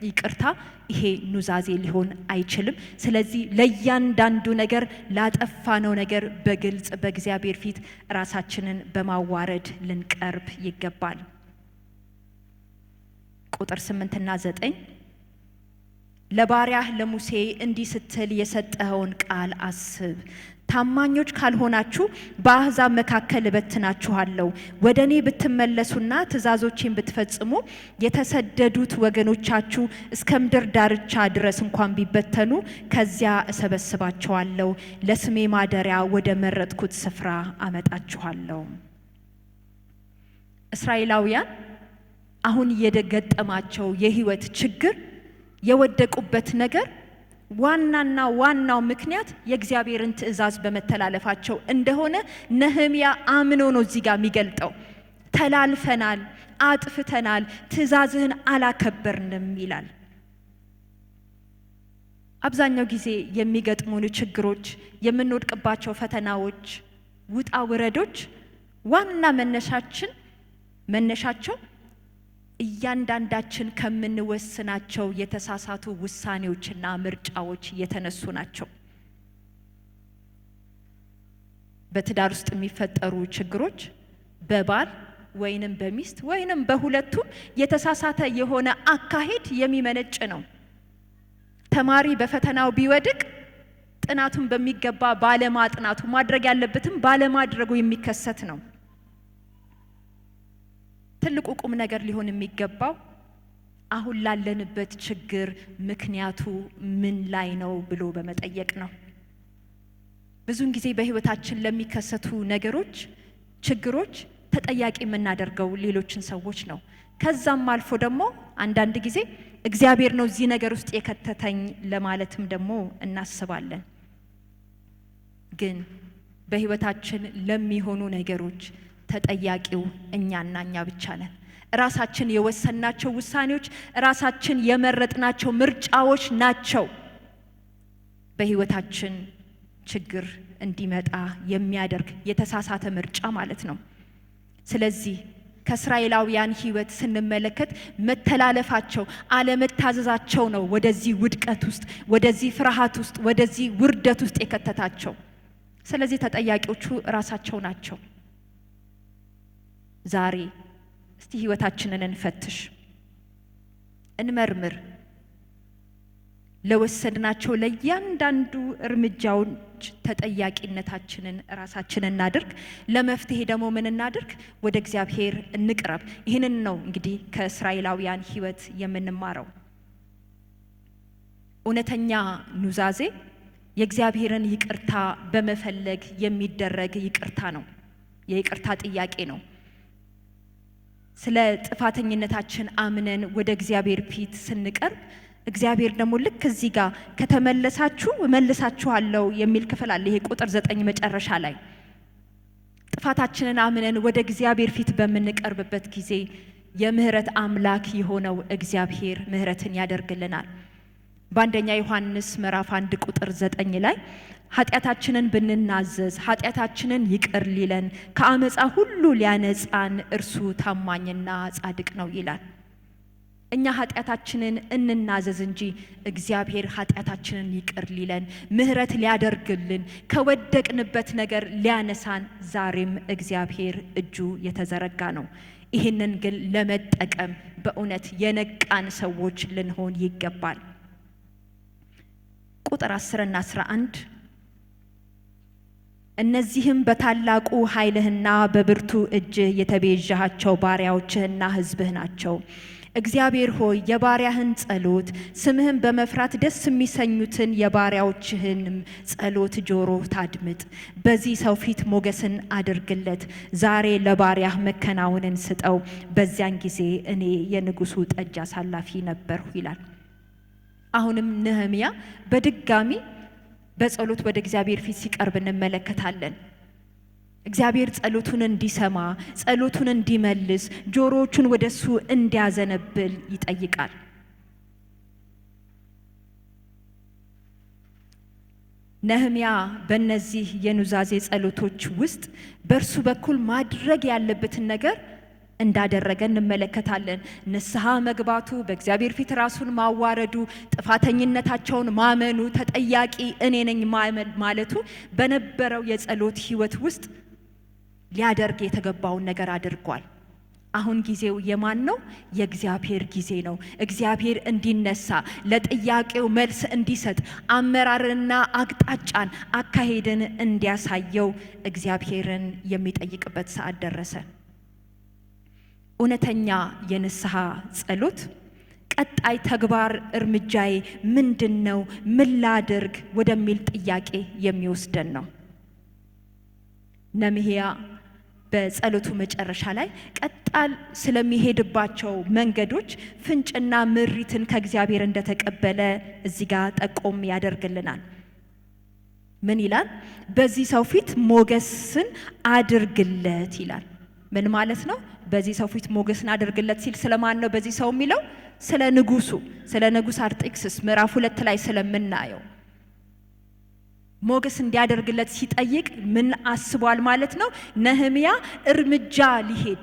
ይቅርታ ይሄ ኑዛዜ ሊሆን አይችልም። ስለዚህ ለእያንዳንዱ ነገር ላጠፋነው ነገር በግልጽ በእግዚአብሔር ፊት ራሳችንን በማዋረድ ልንቀርብ ይገባል። ቁጥር 8 እና 9 ለባሪያህ ለሙሴ እንዲህ ስትል የሰጠኸውን ቃል አስብ። ታማኞች ካልሆናችሁ በአሕዛብ መካከል እበትናችኋለሁ። ወደ እኔ ብትመለሱና ትእዛዞቼን ብትፈጽሙ የተሰደዱት ወገኖቻችሁ እስከ ምድር ዳርቻ ድረስ እንኳን ቢበተኑ ከዚያ እሰበስባቸዋለሁ፣ ለስሜ ማደሪያ ወደ መረጥኩት ስፍራ አመጣችኋለሁ። እስራኤላውያን አሁን የገጠማቸው የህይወት ችግር የወደቁበት ነገር ዋናው ምክንያት የእግዚአብሔርን ትእዛዝ በመተላለፋቸው እንደሆነ ነህምያ አምኖ ነው እዚህ ጋር የሚገልጠው። ተላልፈናል፣ አጥፍተናል፣ ትእዛዝህን አላከበርንም ይላል። አብዛኛው ጊዜ የሚገጥሙን ችግሮች፣ የምንወድቅባቸው ፈተናዎች፣ ውጣ ውረዶች ዋና መነሻቸው እያንዳንዳችን ከምንወስናቸው የተሳሳቱ ውሳኔዎችና ምርጫዎች የተነሱ ናቸው። በትዳር ውስጥ የሚፈጠሩ ችግሮች በባል ወይንም በሚስት ወይንም በሁለቱም የተሳሳተ የሆነ አካሄድ የሚመነጭ ነው። ተማሪ በፈተናው ቢወድቅ ጥናቱን በሚገባ ባለማጥናቱ፣ ማድረግ ያለበትም ባለማድረጉ የሚከሰት ነው። ትልቁ ቁም ነገር ሊሆን የሚገባው አሁን ላለንበት ችግር ምክንያቱ ምን ላይ ነው ብሎ በመጠየቅ ነው። ብዙውን ጊዜ በህይወታችን ለሚከሰቱ ነገሮች፣ ችግሮች ተጠያቂ የምናደርገው ሌሎችን ሰዎች ነው። ከዛም አልፎ ደግሞ አንዳንድ ጊዜ እግዚአብሔር ነው እዚህ ነገር ውስጥ የከተተኝ ለማለትም ደግሞ እናስባለን። ግን በህይወታችን ለሚሆኑ ነገሮች ተጠያቂው እኛና እኛ ብቻ ነን። ራሳችን የወሰናቸው ውሳኔዎች፣ ራሳችን የመረጥናቸው ምርጫዎች ናቸው በህይወታችን ችግር እንዲመጣ የሚያደርግ የተሳሳተ ምርጫ ማለት ነው። ስለዚህ ከእስራኤላውያን ህይወት ስንመለከት መተላለፋቸው፣ አለመታዘዛቸው ነው ወደዚህ ውድቀት ውስጥ፣ ወደዚህ ፍርሃት ውስጥ፣ ወደዚህ ውርደት ውስጥ የከተታቸው። ስለዚህ ተጠያቂዎቹ ራሳቸው ናቸው። ዛሬ እስቲ ህይወታችንን እንፈትሽ፣ እንመርምር። ለወሰድናቸው ለእያንዳንዱ እርምጃዎች ተጠያቂነታችንን ራሳችንን እናድርግ። ለመፍትሄ ደግሞ ምን እናድርግ? ወደ እግዚአብሔር እንቅረብ። ይህንን ነው እንግዲህ ከእስራኤላውያን ህይወት የምንማረው። እውነተኛ ኑዛዜ የእግዚአብሔርን ይቅርታ በመፈለግ የሚደረግ ይቅርታ ነው። የይቅርታ ጥያቄ ነው። ስለ ጥፋተኝነታችን አምነን ወደ እግዚአብሔር ፊት ስንቀርብ እግዚአብሔር ደግሞ ልክ እዚህ ጋር ከተመለሳችሁ እመልሳችኋለሁ የሚል ክፍል አለ። ይሄ ቁጥር 9 መጨረሻ ላይ ጥፋታችንን አምነን ወደ እግዚአብሔር ፊት በምንቀርብበት ጊዜ የምህረት አምላክ የሆነው እግዚአብሔር ምህረትን ያደርግልናል። በአንደኛ ዮሐንስ ምዕራፍ 1 ቁጥር 9 ላይ ኃጢአታችንን ብንናዘዝ ኃጢአታችንን ይቅር ሊለን ከአመፃ ሁሉ ሊያነጻን እርሱ ታማኝና ጻድቅ ነው ይላል። እኛ ኃጢአታችንን እንናዘዝ እንጂ እግዚአብሔር ኃጢአታችንን ይቅር ሊለን ምህረት ሊያደርግልን ከወደቅንበት ነገር ሊያነሳን ዛሬም እግዚአብሔር እጁ የተዘረጋ ነው። ይህንን ግን ለመጠቀም በእውነት የነቃን ሰዎች ልንሆን ይገባል። ቁጥር 10 እና 11 እነዚህም በታላቁ ኃይልህና በብርቱ እጅ የተቤዣቸው ባሪያዎችህና ሕዝብህ ናቸው። እግዚአብሔር ሆይ የባሪያህን ጸሎት ስምህን በመፍራት ደስ የሚሰኙትን የባሪያዎችህንም ጸሎት ጆሮ ታድምጥ። በዚህ ሰው ፊት ሞገስን አድርግለት። ዛሬ ለባሪያህ መከናወንን ስጠው። በዚያን ጊዜ እኔ የንጉሱ ጠጅ አሳላፊ ነበርሁ ይላል። አሁንም ነህምያ በድጋሚ በጸሎት ወደ እግዚአብሔር ፊት ሲቀርብ እንመለከታለን። እግዚአብሔር ጸሎቱን እንዲሰማ፣ ጸሎቱን እንዲመልስ፣ ጆሮዎቹን ወደሱ እንዲያዘነብል ይጠይቃል። ነህምያ በእነዚህ የኑዛዜ ጸሎቶች ውስጥ በእርሱ በኩል ማድረግ ያለበትን ነገር እንዳደረገ እንመለከታለን። ንስሐ መግባቱ፣ በእግዚአብሔር ፊት ራሱን ማዋረዱ፣ ጥፋተኝነታቸውን ማመኑ፣ ተጠያቂ እኔ ነኝ ማለቱ በነበረው የጸሎት ሕይወት ውስጥ ሊያደርግ የተገባውን ነገር አድርጓል። አሁን ጊዜው የማን ነው? የእግዚአብሔር ጊዜ ነው። እግዚአብሔር እንዲነሳ፣ ለጥያቄው መልስ እንዲሰጥ፣ አመራርና አቅጣጫን አካሄድን እንዲያሳየው እግዚአብሔርን የሚጠይቅበት ሰዓት ደረሰ። እውነተኛ የንስሐ ጸሎት ቀጣይ ተግባር እርምጃዬ ምንድነው? ምን ላድርግ ወደሚል ጥያቄ የሚወስደን ነው። ነህምያ በጸሎቱ መጨረሻ ላይ ቀጣል ስለሚሄድባቸው መንገዶች ፍንጭና ምሪትን ከእግዚአብሔር እንደተቀበለ እዚህ ጋር ጠቆም ያደርግልናል። ምን ይላል? በዚህ ሰው ፊት ሞገስን አድርግለት ይላል። ምን ማለት ነው? በዚህ ሰው ፊት ሞገስን አድርግለት ሲል ስለማን ነው በዚህ ሰው የሚለው? ስለ ንጉሱ፣ ስለ ንጉስ አርጤክስስ ምዕራፍ 2 ላይ ስለምናየው ሞገስ እንዲያደርግለት ሲጠይቅ ምን አስቧል ማለት ነው? ነህምያ እርምጃ ሊሄድ፣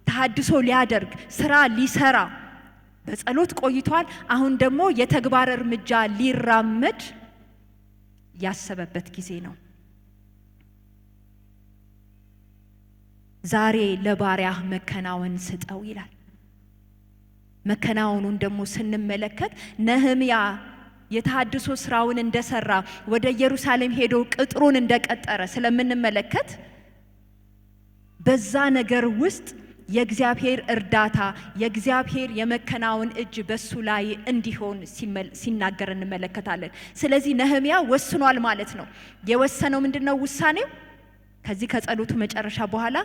ተሐድሶ ሊያደርግ፣ ስራ ሊሰራ በጸሎት ቆይቷል። አሁን ደግሞ የተግባር እርምጃ ሊራመድ ያሰበበት ጊዜ ነው። ዛሬ ለባሪያህ መከናወን ስጠው ይላል። መከናወኑን ደግሞ ስንመለከት ነህምያ የተሐድሶ ስራውን እንደሰራ፣ ወደ ኢየሩሳሌም ሄዶ ቅጥሩን እንደቀጠረ ስለምንመለከት በዛ ነገር ውስጥ የእግዚአብሔር እርዳታ፣ የእግዚአብሔር የመከናወን እጅ በሱ ላይ እንዲሆን ሲናገር እንመለከታለን። ስለዚህ ነህምያ ወስኗል ማለት ነው። የወሰነው ምንድነው ውሳኔው? ከዚህ ከጸሎቱ መጨረሻ በኋላ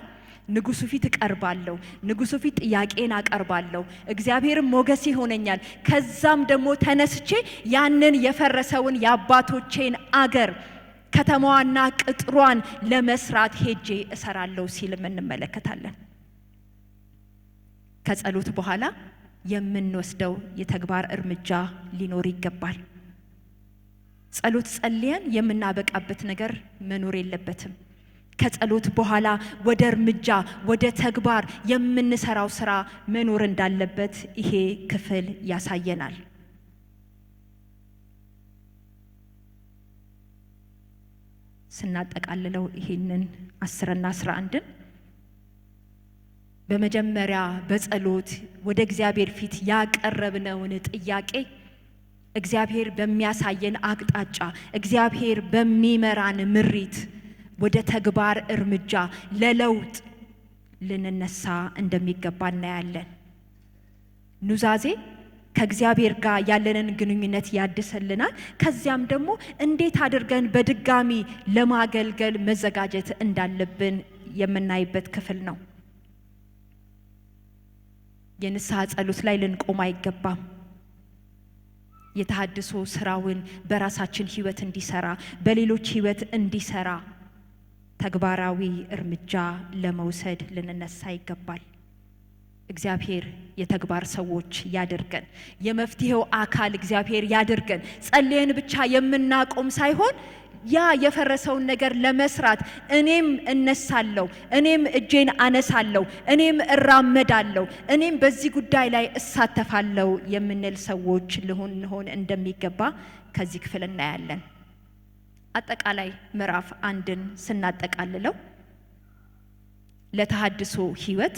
ንጉሱ ፊት እቀርባለሁ፣ ንጉሱ ፊት ጥያቄን አቀርባለሁ፣ እግዚአብሔርም ሞገስ ይሆነኛል፣ ከዛም ደግሞ ተነስቼ ያንን የፈረሰውን የአባቶቼን አገር ከተማዋና ቅጥሯን ለመስራት ሄጄ እሰራለሁ ሲልም እንመለከታለን። ከጸሎት በኋላ የምንወስደው የተግባር እርምጃ ሊኖር ይገባል። ጸሎት ጸልየን የምናበቃበት ነገር መኖር የለበትም። ከጸሎት በኋላ ወደ እርምጃ፣ ወደ ተግባር የምንሰራው ስራ መኖር እንዳለበት ይሄ ክፍል ያሳየናል። ስናጠቃልለው ይሄንን 10 እና 11 በመጀመሪያ በጸሎት ወደ እግዚአብሔር ፊት ያቀረብነውን ጥያቄ እግዚአብሔር በሚያሳየን አቅጣጫ፣ እግዚአብሔር በሚመራን ምሪት ወደ ተግባር እርምጃ ለለውጥ ልንነሳ እንደሚገባ እናያለን። ኑዛዜ ከእግዚአብሔር ጋር ያለንን ግንኙነት ያድስልናል። ከዚያም ደግሞ እንዴት አድርገን በድጋሚ ለማገልገል መዘጋጀት እንዳለብን የምናይበት ክፍል ነው። የንስሐ ጸሎት ላይ ልንቆም አይገባም። የተሐድሶ ስራውን በራሳችን ህይወት እንዲሰራ፣ በሌሎች ህይወት እንዲሰራ ተግባራዊ እርምጃ ለመውሰድ ልንነሳ ይገባል። እግዚአብሔር የተግባር ሰዎች ያድርገን። የመፍትሄው አካል እግዚአብሔር ያድርገን። ጸልየን ብቻ የምናቆም ሳይሆን ያ የፈረሰውን ነገር ለመስራት እኔም እነሳለሁ፣ እኔም እጄን አነሳለሁ፣ እኔም እራመዳለሁ፣ እኔም በዚህ ጉዳይ ላይ እሳተፋለሁ የምንል ሰዎች ልንሆን እንደሚገባ ከዚህ ክፍል እናያለን። አጠቃላይ ምዕራፍ 1ን ስናጠቃልለው ለተሐድሶ ህይወት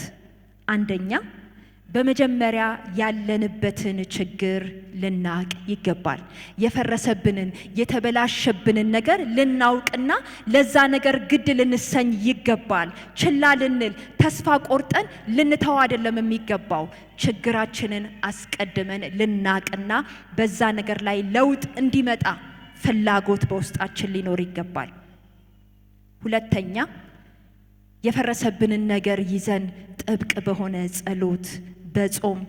አንደኛ በመጀመሪያ ያለንበትን ችግር ልናቅ ይገባል። የፈረሰብንን የተበላሸብንን ነገር ልናውቅና ለዛ ነገር ግድ ልንሰኝ ይገባል። ችላ ልንል ተስፋ ቆርጠን ልንተው አይደለም የሚገባው። ችግራችንን አስቀድመን ልናቅና በዛ ነገር ላይ ለውጥ እንዲመጣ ፍላጎት በውስጣችን ሊኖር ይገባል። ሁለተኛ የፈረሰብንን ነገር ይዘን ጥብቅ በሆነ ጸሎት በጾም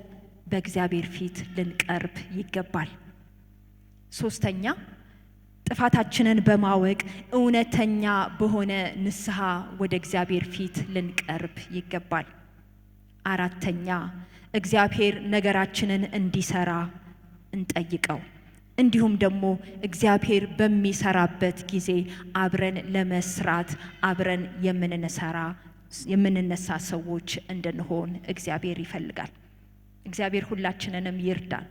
በእግዚአብሔር ፊት ልንቀርብ ይገባል። ሶስተኛ ጥፋታችንን በማወቅ እውነተኛ በሆነ ንስሐ ወደ እግዚአብሔር ፊት ልንቀርብ ይገባል። አራተኛ እግዚአብሔር ነገራችንን እንዲሰራ እንጠይቀው። እንዲሁም ደግሞ እግዚአብሔር በሚሰራበት ጊዜ አብረን ለመስራት አብረን የምንነሳ ሰዎች እንድንሆን እግዚአብሔር ይፈልጋል። እግዚአብሔር ሁላችንንም ይርዳን።